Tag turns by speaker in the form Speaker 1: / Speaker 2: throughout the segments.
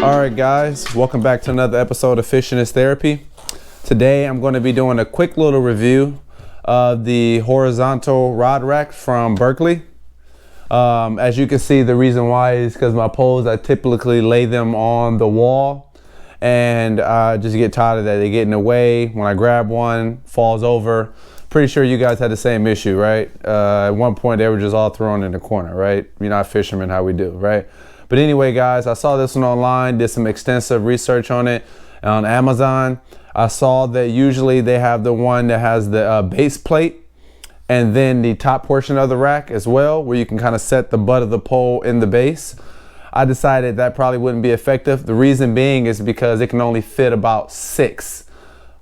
Speaker 1: All right, guys, welcome back to another episode of Fishing is Therapy. Today I'm going to be doing a quick little review of the horizontal rod rack from Berkeley. As you can see, the reason why is because my poles, I typically lay them on the wall, and I just get tired of that. They get in the way. When I grab one, falls over. Pretty sure you guys had the same issue, right? At one point they were just all thrown in the corner, right? You're not fishermen, how we do, right? But anyway, guys, I saw this one online, did some extensive research on it on Amazon. I saw that usually they have the one that has the base plate and then the top portion of the rack as well, where you can kind of set the butt of the pole in the base. I decided that probably wouldn't be effective. The reason being is because it can only fit about 6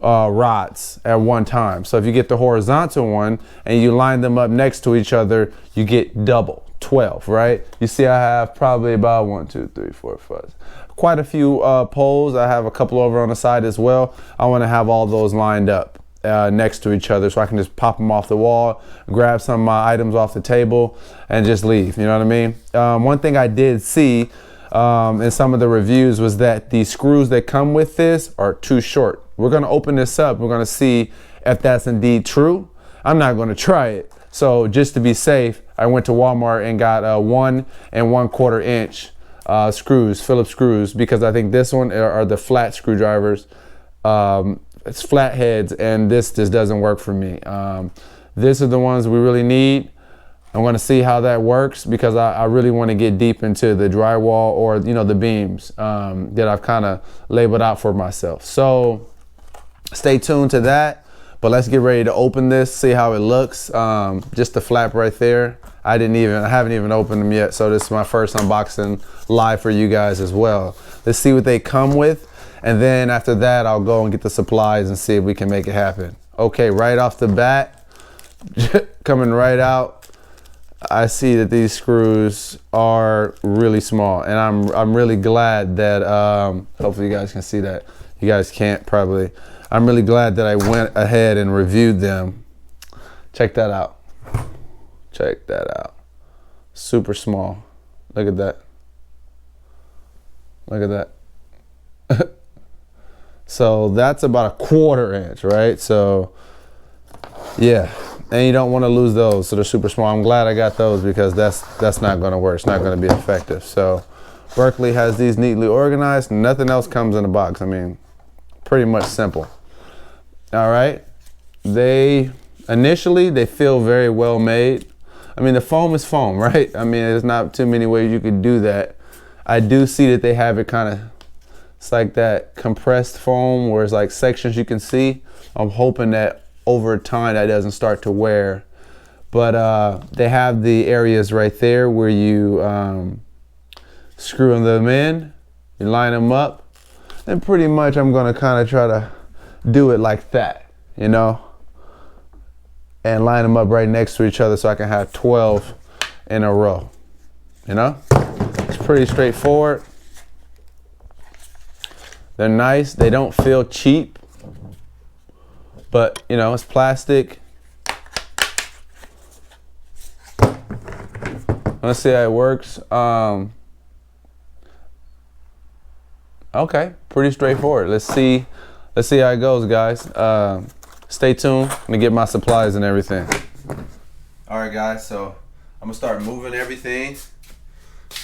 Speaker 1: rods at one time. So if you get the horizontal one and you line them up next to each other, you get double. 12, right? You see I have probably about 1, 2, 3, 4, 5, quite a few poles. I have a couple over on the side as well. I want to have all those lined up next to each other so I can just pop them off the wall, grab some of my items off the table and just leave, you know what I mean? One thing I did see in some of the reviews was that the screws that come with this are too short. We're going to open this up. We're going to see if that's indeed true. I'm not going to try it. So just to be safe, I went to Walmart and got 1 1/4 inch screws, Phillips screws, because I think this one are the flat screwdrivers. It's flat heads, and this just doesn't work for me. These are the ones we really need. I'm going to see how that works because I really want to get deep into the drywall or the beams that I've kind of labeled out for myself. So stay tuned to that. But let's get ready to open this, see how it looks. Just the flap right there. I haven't even opened them yet, so this is my first unboxing live for you guys as well. Let's see what they come with, and then after that, I'll go and get the supplies and see if we can make it happen. Okay, right off the bat, coming right out, I see that these screws are really small, and I'm really glad that, hopefully you guys can see that. You guys can't probably. I'm really glad that I went ahead and reviewed them. Check that out. Check that out. Super small. Look at that. Look at that. So that's about 1/4 inch, right? So yeah, and you don't want to lose those, so they're super small. I'm glad I got those because that's not going to work. It's not going to be effective. So Berkeley has these neatly organized. Nothing else comes in a box. I mean, pretty much simple. All right, initially they feel very well made. I mean, the foam is foam, right? I mean, there's not too many ways you could do that. I do see that they have it kind of, it's like that compressed foam where it's like sections you can see. I'm hoping that over time that doesn't start to wear. But they have the areas right there where you screw them in, you line them up, and pretty much I'm gonna kind of try to do it like that, and line them up right next to each other so I can have 12 in a row. It's pretty straightforward. They're nice. They don't feel cheap, but it's plastic. Let's see how it works. Okay, pretty straightforward. Let's see how it goes, guys. Stay tuned. I'm gonna get my supplies and everything. All right, guys, so I'm gonna start moving everything,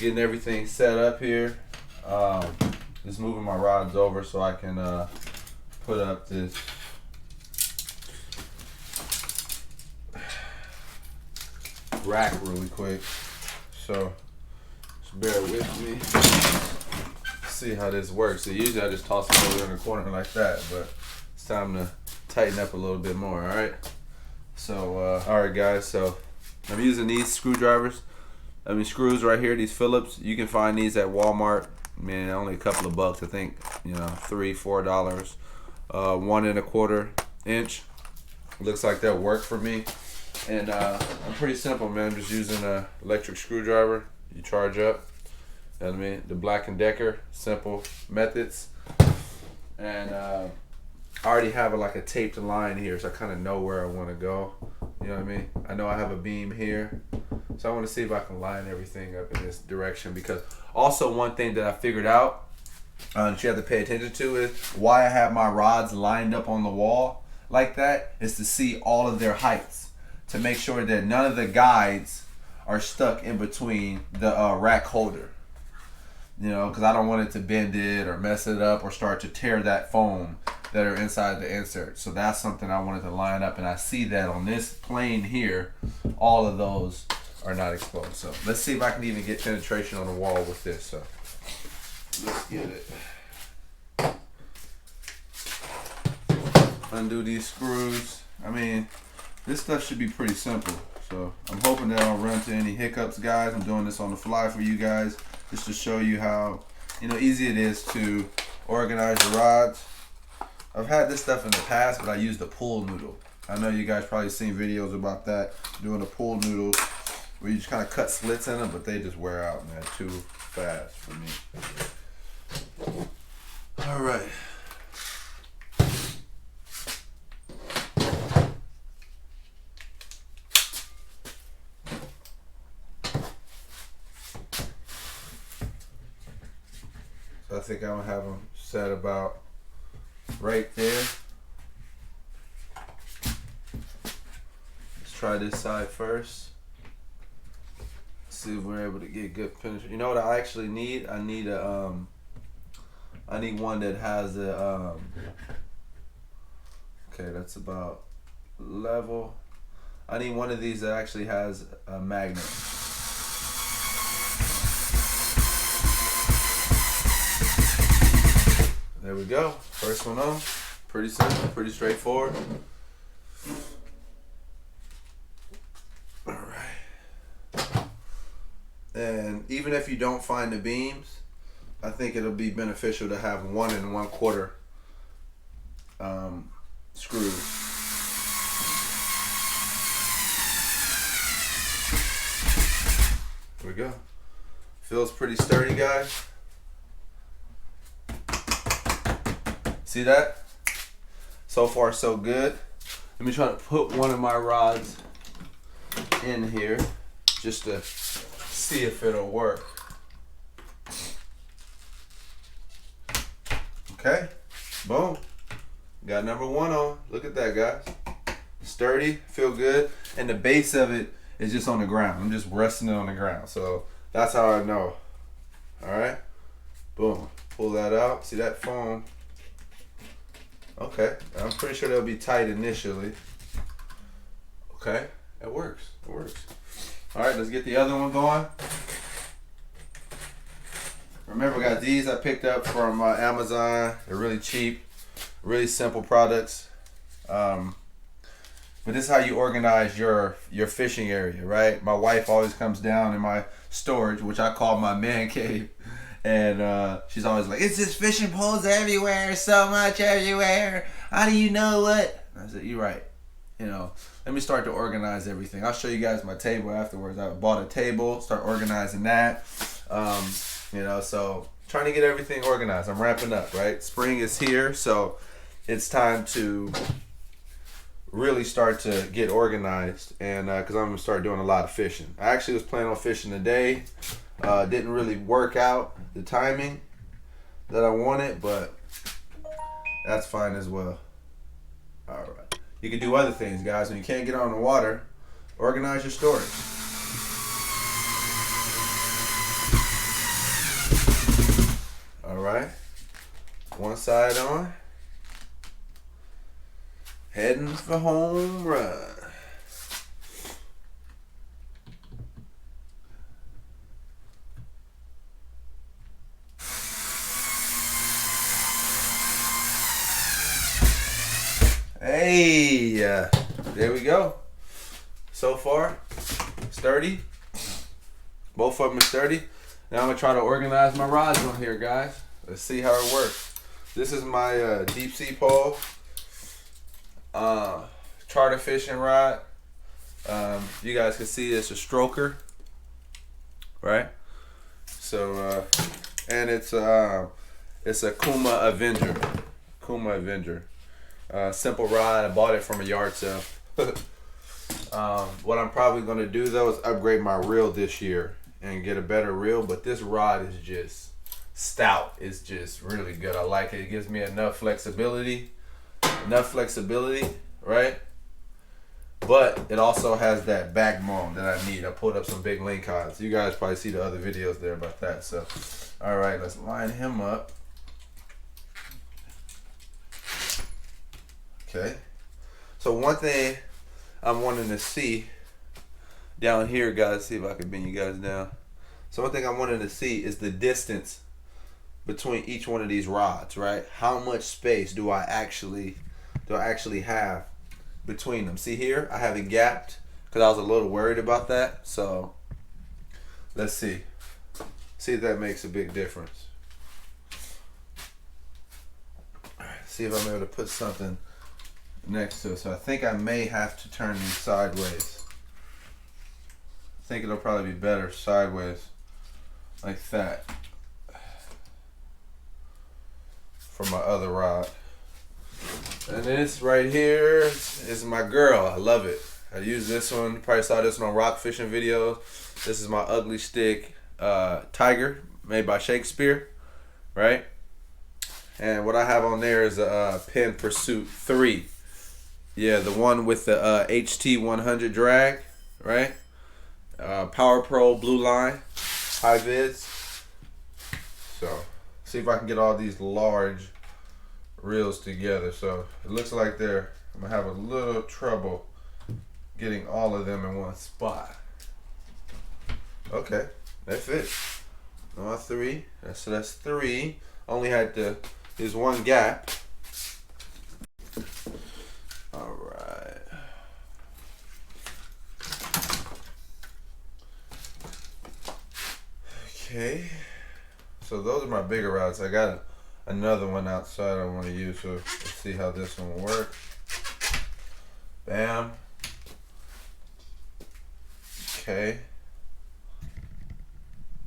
Speaker 1: getting everything set up here. Just moving my rods over so I can put up this rack really quick. So just bear with me. See how this works. So usually I just toss it over in the corner like that, but it's time to tighten up a little bit more. All right, so all right, guys, so I'm using these screws right here, these Phillips. You can find these at Walmart. I mean, only a couple of bucks, I think, $3, $4. 1 1/4 inch. Looks like that'll work for me. And I'm pretty simple, man. I'm just using a electric screwdriver. You charge up. You know what I mean? The Black & Decker, simple methods. And I already have like a taped line here, so I kind of know where I want to go. You know what I mean? I know I have a beam here, so I want to see if I can line everything up in this direction. Because also one thing that I figured out that you have to pay attention to is why I have my rods lined up on the wall like that is to see all of their heights, to make sure that none of the guides are stuck in between the rack holder. You know, because I don't want it to bend it or mess it up or start to tear that foam that are inside the insert. So that's something I wanted to line up, and I see that on this plane here, all of those are not exposed. So let's see if I can even get penetration on the wall with this. So let's get it. Undo these screws. I mean, this stuff should be pretty simple. So I'm hoping that I don't run into any hiccups, guys. I'm doing this on the fly for you guys, just to show you how, you know, easy it is to organize your rods. I've had this stuff in the past, but I used a pool noodle. I know you guys probably seen videos about that, doing a pool noodle where you just kind of cut slits in them, but they just wear out, man, too fast for me. All right. So I think I'm gonna have them set about right there. Let's try this side first. See if we're able to get good penetration. You know what I actually need? I need a I need one that has a okay, that's about level. I need one of these that actually has a magnet. There we go. First one on. Pretty simple, pretty straightforward. All right. And even if you don't find the beams, I think it'll be beneficial to have 1 1/4 screws. There we go. Feels pretty sturdy, guys. See that? So far, so good. Let me try to put one of my rods in here just to see if it'll work. Okay, boom. Got number 1 on. Look at that, guys. Sturdy, feel good. And the base of it is just on the ground. I'm just resting it on the ground. So that's how I know. All right, boom. Pull that out. See that foam? Okay, I'm pretty sure they'll be tight initially. Okay, it works, it works. All right, let's get the other one going. Remember, I got these I picked up from Amazon. They're really cheap, really simple products. But this is how you organize your fishing area, right? My wife always comes down in my storage, which I call my man cave. And she's always like, it's just fishing poles everywhere, so much everywhere. How do you know what? I said, you're right. You know, let me start to organize everything. I'll show you guys my table afterwards. I bought a table, start organizing that. You know, so trying to get everything organized. I'm wrapping up, right? Spring is here, so it's time to really start to get organized. And because I'm going to start doing a lot of fishing. I actually was planning on fishing today. Didn't really work out the timing that I wanted, but that's fine as well. All right. You can do other things, guys. When you can't get on the water, organize your storage. All right. One side on. Heading for home run. Hey, there we go. So far, sturdy. Both of them are sturdy. Now I'm gonna try to organize my rods on here, guys. Let's see how it works. This is my deep sea pole, charter fishing rod. You guys can see it's a stroker, right? So, and it's a Kuma Avenger. Kuma Avenger. Simple rod. I bought it from a yard sale. What I'm probably going to do though is upgrade my reel this year and get a better reel, but this rod is just stout is just really good. I like it. It gives me enough flexibility, right? But it also has that backbone that I need. I pulled up some big link odds. You guys probably see the other videos there about that. So, all right, let's line him up. Okay. So one thing I'm wanting to see down here, guys, see if I can bring you guys down. So one thing I'm wanting to see is the distance between each one of these rods, right? How much space do I actually have between them? See here, I have it gapped because I was a little worried about that. So let's see if that makes a big difference. All right, see if I'm able to put something next to it. So I think I may have to turn these sideways. I think it'll probably be better sideways like that for my other rod. And this right here is my girl. I love it. I use this one. You probably saw this one on rock fishing videos. This is my ugly stick Tiger, made by Shakespeare, right? And what I have on there is a Penn Pursuit 3. Yeah, the one with the HT100 drag, right? Power Pro Blue Line, high vids. So, see if I can get all these large reels together. So it looks like I'm gonna have a little trouble getting all of them in one spot. Okay, that fits. On 3. So that's 3. Only had there's one gap. All right. Okay. So those are my bigger rods. I got another one outside I want to use, so let's see how this one will work. Bam. Okay.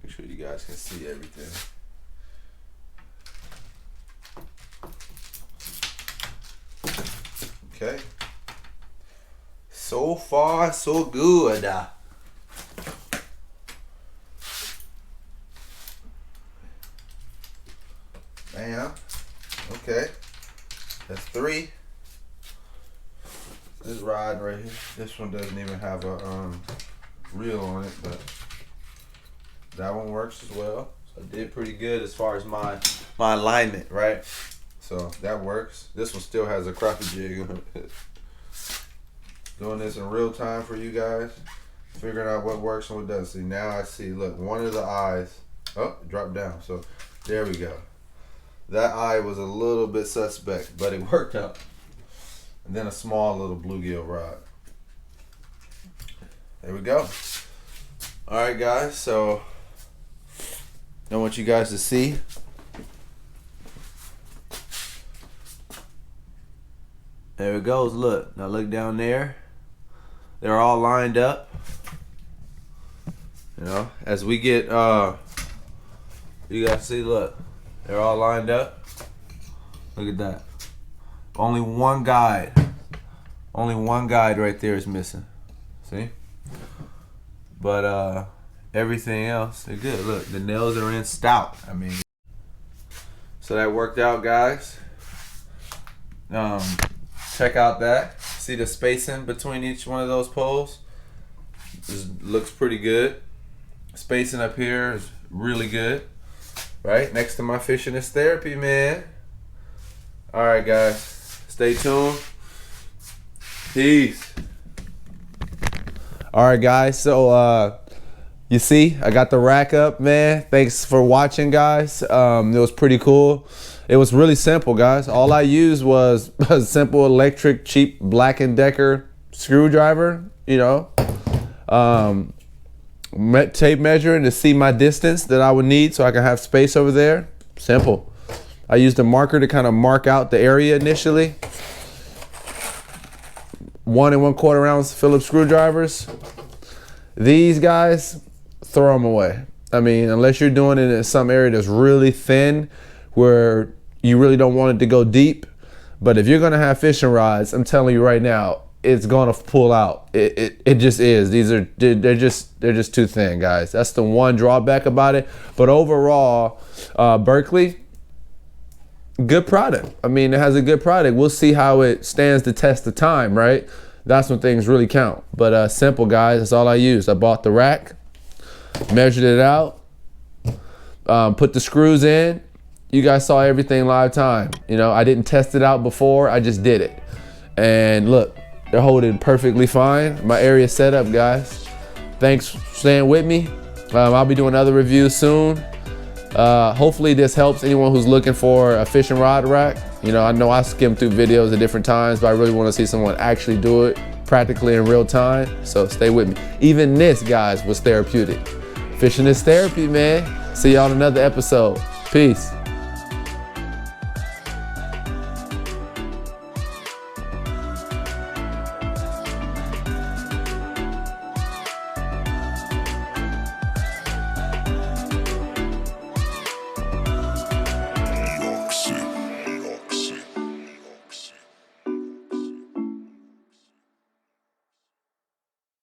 Speaker 1: Make sure you guys can see everything. Okay. So far, so good. Bam. Okay. That's 3. This rod right here. This one doesn't even have a reel on it, but that one works as well. So I did pretty good as far as my alignment, right? So that works. This one still has a crappie jig on it. Doing this in real time for you guys. Figuring out what works and what doesn't. See, now I see, look, one of the eyes, oh, it dropped down. So there we go. That eye was a little bit suspect, but it worked out. And then a small little bluegill rod. There we go. All right, guys, so I want you guys to see. There it goes, look. Now look down there. They're all lined up. You know, as we get, you guys see, look. They're all lined up. Look at that. Only one guide. Only one guide right there is missing. See? But everything else, they're good. Look, the nails are in stout. I mean, so that worked out, guys. Check out that. See the spacing between each one of those poles? This looks pretty good. Spacing up here is really good. Right next to my fishing is therapy, man. All right, guys, stay tuned. Peace. All right, guys, so you see I got the rack up, man. Thanks for watching, guys. It was pretty cool. It was really simple, guys. All I used was a simple electric cheap Black & Decker screwdriver, you know, tape measuring to see my distance that I would need so I can have space over there. Simple. I used a marker to kind of mark out the area initially. 1 1/4 ounce Phillips screwdrivers. These guys, throw them away. I mean, unless you're doing it in some area that's really thin where you really don't want it to go deep. But if you're gonna have fishing rods, I'm telling you right now, it's gonna pull out. It just is. They're just too thin, guys. That's the one drawback about it. But overall, Berkeley, good product. I mean, it has a good product. We'll see how it stands the test of time, right? That's when things really count. But simple, guys. That's all I used. I bought the rack, measured it out, put the screws in. You guys saw everything live time. You know, I didn't test it out before. I just did it. And look, they're holding perfectly fine. My area set up, guys. Thanks for staying with me. I'll be doing other reviews soon. Hopefully this helps anyone who's looking for a fishing rod rack. You know I skim through videos at different times, but I really want to see someone actually do it practically in real time. So stay with me. Even this, guys, was therapeutic. Fishing is therapy, man. See y'all in another episode. Peace.